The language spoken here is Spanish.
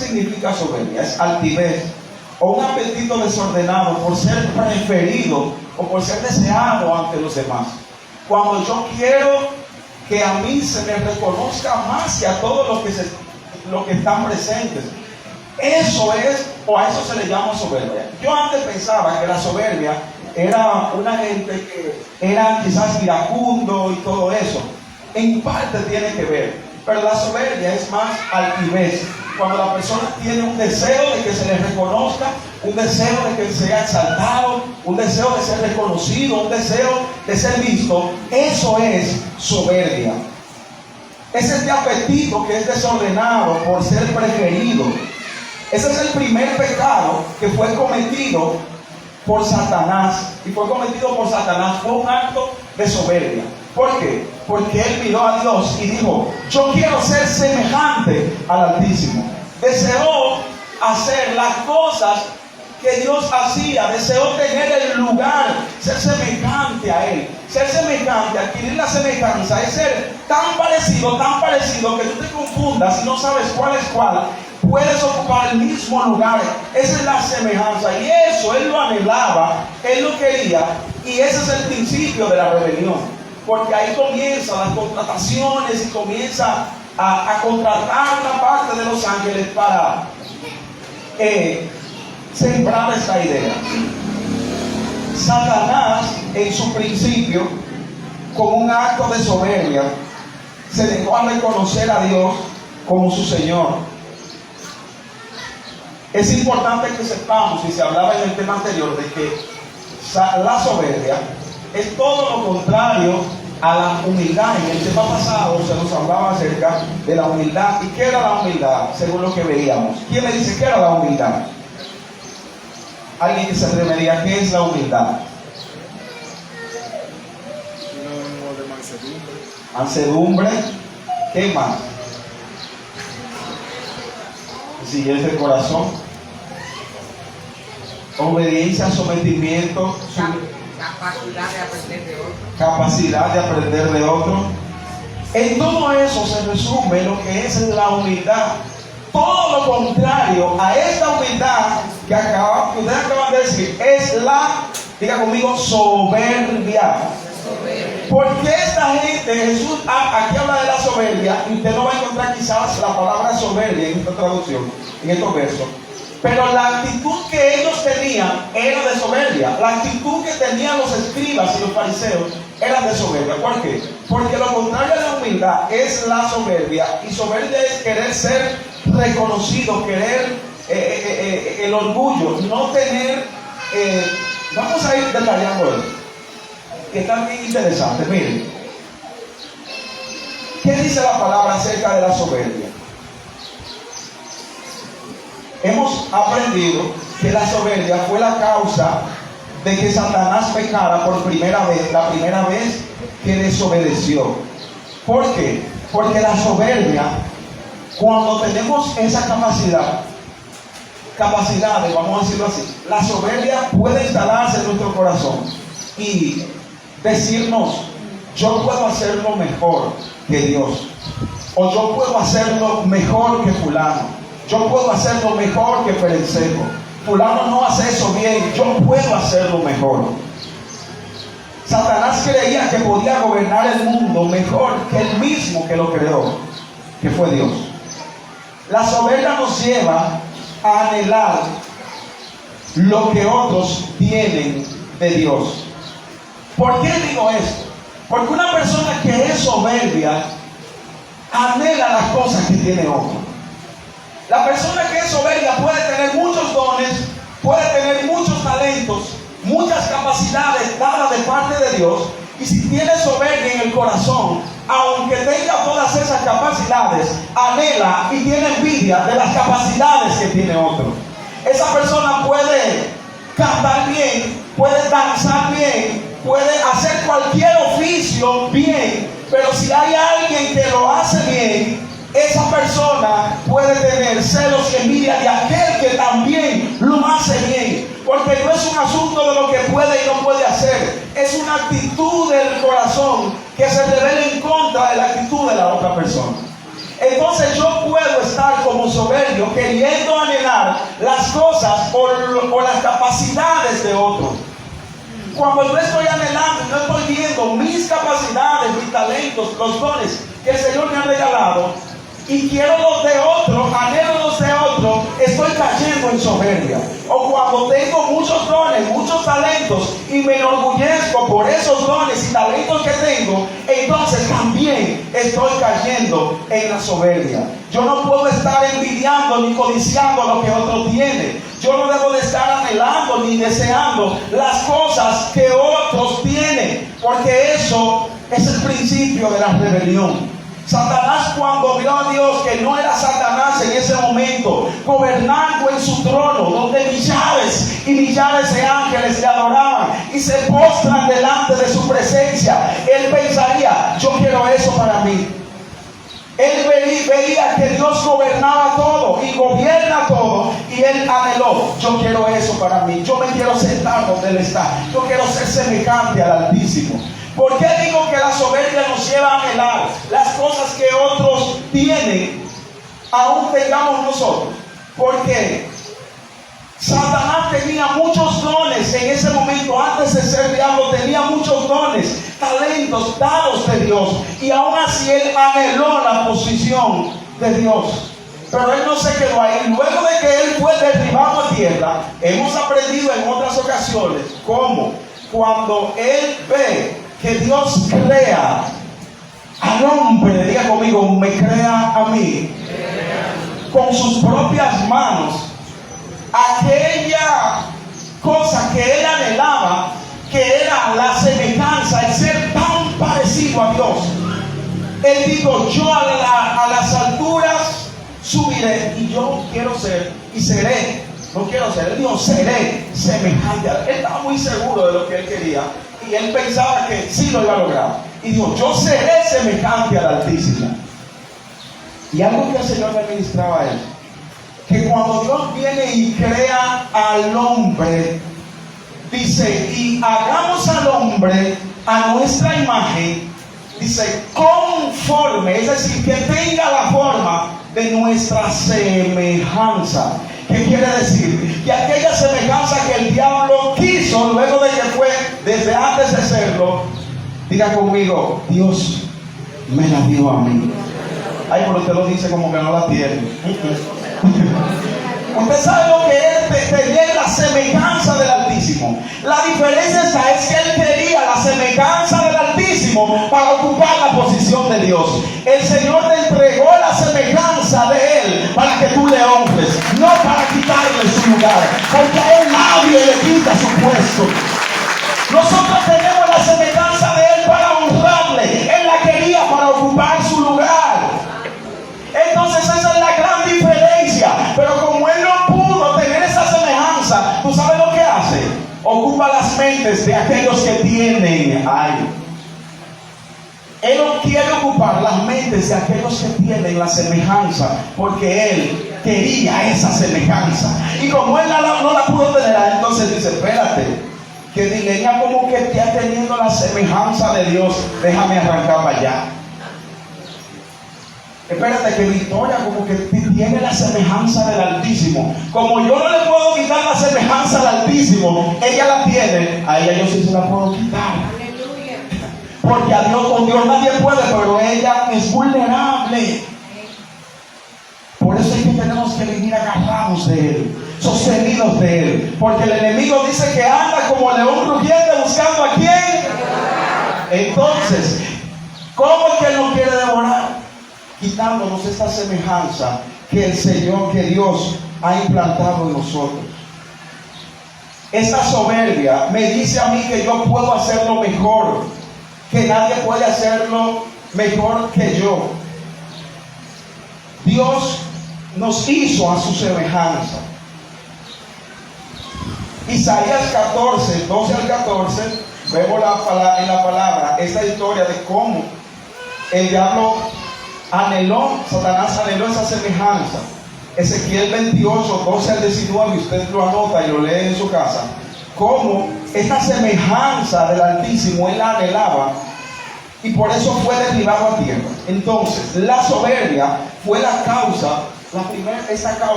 significa soberbia? Es altivez o un apetito desordenado por ser preferido o por ser deseado ante los demás. Cuando yo quiero que a mí se me reconozca más y a todos los que están presentes. Eso es, o a eso se le llama soberbia. Yo antes pensaba que la soberbia era una gente que era quizás iracundo y todo eso. En parte tiene que ver, pero la soberbia es más altivez. Cuando la persona tiene un deseo de que se le reconozca, un deseo de que sea exaltado, un deseo de ser reconocido, un deseo de ser visto, eso es soberbia. Es este apetito que es desordenado por ser preferido. Ese es el primer pecado que fue cometido por Satanás. Y fue cometido por Satanás. Fue un acto de soberbia. ¿Por qué? Porque él miró a Dios y dijo: yo quiero ser semejante al Altísimo. Deseó hacer las cosas que Dios hacía. Deseó tener el lugar, ser semejante a Él. Ser semejante, adquirir la semejanza, es ser tan parecido que tú te confundas y no sabes cuál es cuál. Puedes ocupar el mismo lugar. Esa es la semejanza. Y eso Él lo anhelaba, Él lo quería. Y ese es el principio de la rebelión. Porque ahí comienzan las contrataciones y comienza a contratar una parte de los ángeles para sembrar esta idea. Satanás, en su principio, con un acto de soberbia, se negó a reconocer a Dios como su Señor. Es importante que sepamos, y se hablaba en el tema anterior, de que la soberbia es todo lo contrario a la humildad. En el tema pasado se nos hablaba acerca de la humildad. ¿Y qué era la humildad? Según lo que veíamos. ¿Quién me dice qué era la humildad? Alguien que se atrevería, ¿qué es la humildad? Sinónimo de mansedumbre. Mansedumbre. ¿Qué más? Sencillez de corazón. Obediencia, sometimiento. Capacidad de aprender de otro. Capacidad de aprender de otro. En todo eso se resume lo que es la humildad. Todo lo contrario a esta humildad que ustedes acaban de decir es la, diga conmigo, soberbia. Porque esta gente, Jesús aquí habla de la soberbia, y usted no va a encontrar quizás la palabra soberbia en esta traducción, en estos versos. Pero la actitud que ellos tenían era de soberbia. La actitud que tenían los escribas y los fariseos era de soberbia. ¿Por qué? Porque lo contrario a la humildad es la soberbia. Y soberbia es querer ser reconocido, querer el orgullo, no tener... vamos a ir detallando esto, que está bien interesante. Miren, ¿qué dice la palabra acerca de la soberbia? Hemos aprendido que la soberbia fue la causa de que Satanás pecara por primera vez, la primera vez que desobedeció. ¿Por qué? Porque la soberbia, cuando tenemos esa capacidades, vamos a decirlo así, la soberbia puede instalarse en nuestro corazón y decirnos: yo puedo hacerlo mejor que Dios, o yo puedo hacerlo mejor que fulano, yo puedo hacerlo mejor que Perencejo. Fulano no hace eso bien, yo puedo hacerlo mejor. Satanás creía que podía gobernar el mundo mejor que el mismo que lo creó, que fue Dios. La soberbia nos lleva a anhelar lo que otros tienen de Dios. ¿Por qué digo esto? Porque una persona que es soberbia anhela las cosas que tiene otro. La persona que es soberbia puede tener muchos dones, puede tener muchos talentos, muchas capacidades dadas de parte de Dios, y si tiene soberbia en el corazón, aunque tenga todas esas capacidades, anhela y tiene envidia de las capacidades que tiene otro. Esa persona puede cantar bien, puede danzar bien, puede hacer cualquier oficio bien, pero si hay alguien que lo hace bien, esa persona puede tener celos y envidia de aquel que también lo hace bien. Porque no es un asunto de lo que puede y no puede hacer, es una actitud del corazón que se revela en contra de la actitud de la otra persona. Entonces yo puedo estar como soberbio queriendo anhelar las cosas o las capacidades de otros. Cuando yo estoy anhelando, yo estoy viendo mis capacidades, mis talentos, los dones que el Señor me ha regalado, y quiero los de otro, anhelo los de otro, estoy cayendo en soberbia. O cuando tengo muchos dones, muchos talentos, y me enorgullezco por esos dones y talentos que tengo, entonces también estoy cayendo en la soberbia. Yo no puedo estar envidiando ni codiciando lo que otro tiene. Yo no debo de estar anhelando ni deseando las cosas que otros tienen, porque eso es el principio de la rebelión. Satanás, cuando vio a Dios que no era Satanás en ese momento, gobernando en su trono, donde millares y millares de ángeles le adoraban y se postran delante de su presencia, él pensaría: yo quiero eso para mí. Él veía que Dios gobernaba todo y gobierna todo, y él anheló: yo quiero eso para mí, yo me quiero sentar donde él está, yo quiero ser semejante al Altísimo. ¿Por qué digo que la soberbia nos lleva a anhelar las cosas que otros tienen, aún tengamos nosotros? Porque Satanás tenía muchos dones en ese momento. Antes de ser diablo tenía muchos dones, talentos dados de Dios, y aún así él anheló la posición de Dios. Pero él no se quedó ahí. Luego de que él fue derribado a tierra, hemos aprendido en otras ocasiones cómo cuando él ve que Dios crea al hombre, diga conmigo: me crea a mí, con sus propias manos, aquella cosa que él anhelaba, que era la semejanza, el ser tan parecido a Dios. Él dijo: yo a las alturas subiré, y yo quiero ser y seré. No quiero ser, él dijo: seré semejante a él. Él estaba muy seguro de lo que él quería, y él pensaba que sí lo iba a lograr, y dijo: yo seré semejante al Altísimo. Y algo que el Señor me ministraba a él, que cuando Dios viene y crea al hombre, dice: y hagamos al hombre a nuestra imagen, dice, conforme, es decir, que tenga la forma de nuestra semejanza. ¿Qué quiere decir? Que aquella semejanza que el diablo quiso luego de que fue desde antes de serlo, diga conmigo: Dios me la dio a mí. Ay, pero usted lo dice como que no la tiene. Usted sabe lo que es tener la semejanza del Altísimo. La diferencia esta es que él quería la semejanza del Altísimo para ocupar la posición de Dios. El Señor te entregó la semejanza de él para que tú le honres, no para quitarle su lugar, porque a él nadie le quita su puesto. Nosotros tenemos la semejanza de él para honrarle. Él la quería para ocupar su lugar. Entonces esa es la gran diferencia. Pero como él no pudo tener esa semejanza, ¿tú sabes lo que hace? Ocupa las mentes de aquellos que tienen ahí. Él no quiere ocupar las mentes de aquellos que tienen la semejanza, porque él quería esa semejanza. Y como él no la pudo tener, entonces dice: espérate, que Dileña como que está teniendo la semejanza de Dios, déjame arrancar para allá. Espérate, que Victoria como que tiene la semejanza del Altísimo. Como yo no le puedo quitar la semejanza del Altísimo, ella la tiene, a ella yo sí se la puedo quitar. Aleluya. Porque a Dios, con Dios nadie puede, pero ella es vulnerable. Por eso es que tenemos que vivir agarrados de Él, sostenidos de Él. Porque el enemigo dice que anda como león rugiente buscando a quién. Entonces, ¿cómo es que Él nos quiere devorar? Quitándonos esta semejanza que el Señor, que Dios ha implantado en nosotros. Esta soberbia me dice a mí que yo puedo hacerlo mejor, que nadie puede hacerlo mejor que yo. Dios nos hizo a su semejanza. Isaías 14, 12 al 14, vemos en la palabra esta historia de cómo el diablo Satanás anheló esa semejanza. Ezequiel 28, 12 al 19, usted lo anota y lo lee en su casa. Cómo esta semejanza del Altísimo él la anhelaba, y por eso fue derribado a tierra. Entonces, la soberbia fue la causa, esta causa